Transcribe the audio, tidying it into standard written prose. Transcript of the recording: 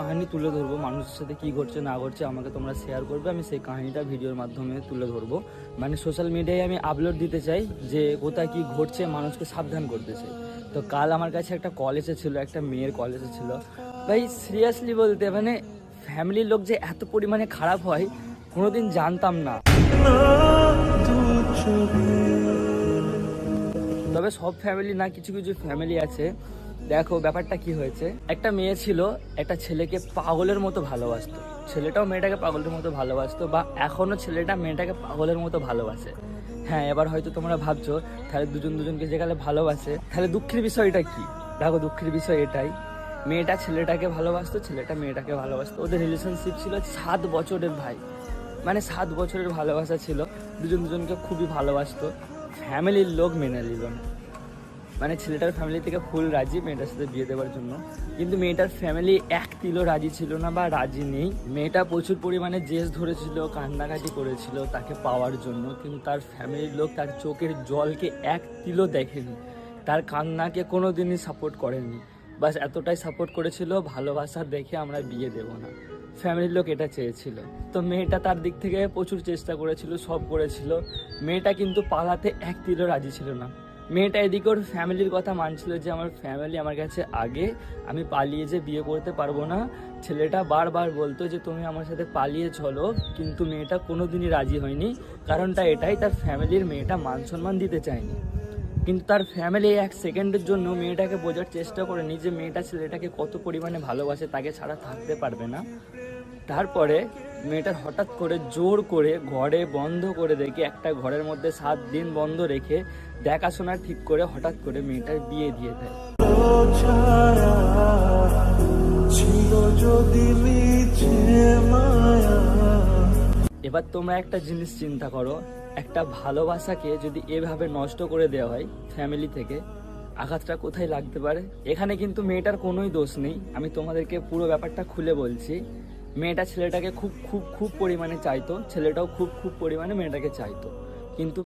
কাহিনী তুলে ধরবো, মানুষের সাথে কী ঘটছে না ঘটছে আমাকে তোমরা শেয়ার করবে, আমি সেই কাহিনীটা ভিডিওর মাধ্যমে তুলে ধরবো। মানে সোশ্যাল মিডিয়ায় আমি আপলোড দিতে চাই যে কোথায় কী ঘটছে, মানুষকে সাবধান করতে চাই। তো কাল আমার কাছে একটা কল এসেছিলো, একটা মেয়ের কল এসেছিলো। ভাই সিরিয়াসলি বলতে মানে ফ্যামিলির লোক যে এত পরিমাণে খারাপ হয় কোনোদিন জানতাম না। তবে সব ফ্যামিলি না, কিছু কিছু ফ্যামিলি আছে। দেখো ব্যাপারটা কি হয়েছে, একটা মেয়ে ছিল একটা ছেলেকে পাগলের মতো ভালোবাসতো, ছেলেটাও মেয়েটাকে পাগলের মতো ভালোবাসতো, বা এখনো ছেলেটা মেয়েটাকে পাগলের মতো ভালোবাসে। হ্যাঁ, এবার হয়তো তোমরা ভাবছো তাহলে দুজন দুজনকে যেখানে ভালোবাসে তাহলে দুঃখের বিষয়টা কি? দেখো দুঃখের বিষয় এটাই, মেয়েটা ছেলেটাকে ভালোবাসতো, ছেলেটা মেয়েটাকে ভালোবাসতো। ওদের রিলেশনশিপ ছিল 7 বছরের ভাই, মানে 7 বছরের ভালোবাসা ছিল, দুজন দুজনকে খুবই ভালোবাসতো। ফ্যামিলির লোক মেনে নিল না, মানে ছেলেটার ফ্যামিলি থেকে ফুল রাজি মেয়েটার সাথে বিয়ে দেওয়ার জন্য, কিন্তু মেয়েটার ফ্যামিলি এক তিলও রাজি ছিল না বা রাজি নেই। মেয়েটা প্রচুর পরিমাণে জেদ ধরেছিল, কান্নাকাটি করেছিল তাকে পাওয়ার জন্য, কিন্তু তার ফ্যামিলির লোক তার চোখের জলকে এক তিলও দেখেনি, তার কান্নাকে কোনো দিনই সাপোর্ট করেনি। বাস এতটাই সাপোর্ট করেছিল, ভালোবাসা দেখে আমরা বিয়ে দেব না, ফ্যামিলির লোক এটা চেয়েছিল। তো মেয়েটা তার দিক থেকে প্রচুর চেষ্টা করেছিল, সব করেছিল, মেয়েটা কিন্তু পালাতে এক তিলও রাজি ছিল না। মেয়েটা এদিকে ওর ফ্যামিলির কথা মানছিল যে আমার ফ্যামিলি আমার কাছে আগে, আমি পালিয়ে যে বিয়ে করতে পারবো না। ছেলেটা বারবার বলতো যে তুমি আমার সাথে পালিয়ে চলো, কিন্তু মেয়েটা কোনোদিনই রাজি হয়নি। কারণটা এটাই, তার ফ্যামিলির মেয়েটা মান সম্মান দিতে চায়নি। কিন্তু তার ফ্যামিলি এক সেকেন্ডের জন্য মেয়েটাকে বোঝার চেষ্টা করেনি যে মেয়েটা ছেলেটাকে কত পরিমাণে ভালোবাসে, তাকে ছাড়া থাকতে পারবে না। তারপরে মেয়েটার হঠাৎ করে জোর করে ঘরে বন্ধ করে রেখে, একটা ঘরের মধ্যে 7 দিন বন্ধ রেখে দেখাশোনা ঠিক করে হঠাৎ করে মেয়েটার বিয়ে দিয়ে দেয়। এবার তোমরা একটা জিনিস চিন্তা করো, একটা ভালোবাসাকে যদি এভাবে নষ্ট করে দেওয়া হয় ফ্যামিলি থেকে, আঘাতটা কোথায় লাগতে পারে? এখানে কিন্তু মেয়েটার কোনোই দোষ নেই, আমি তোমাদেরকে পুরো ব্যাপারটা খুলে বলছি। মেয়েটা ছেলেটাকে খুব খুব খুব পরিমাণে চাইতো, ছেলেটাও খুব খুব পরিমাণে মেয়েটাকে চাইতো, কিন্তু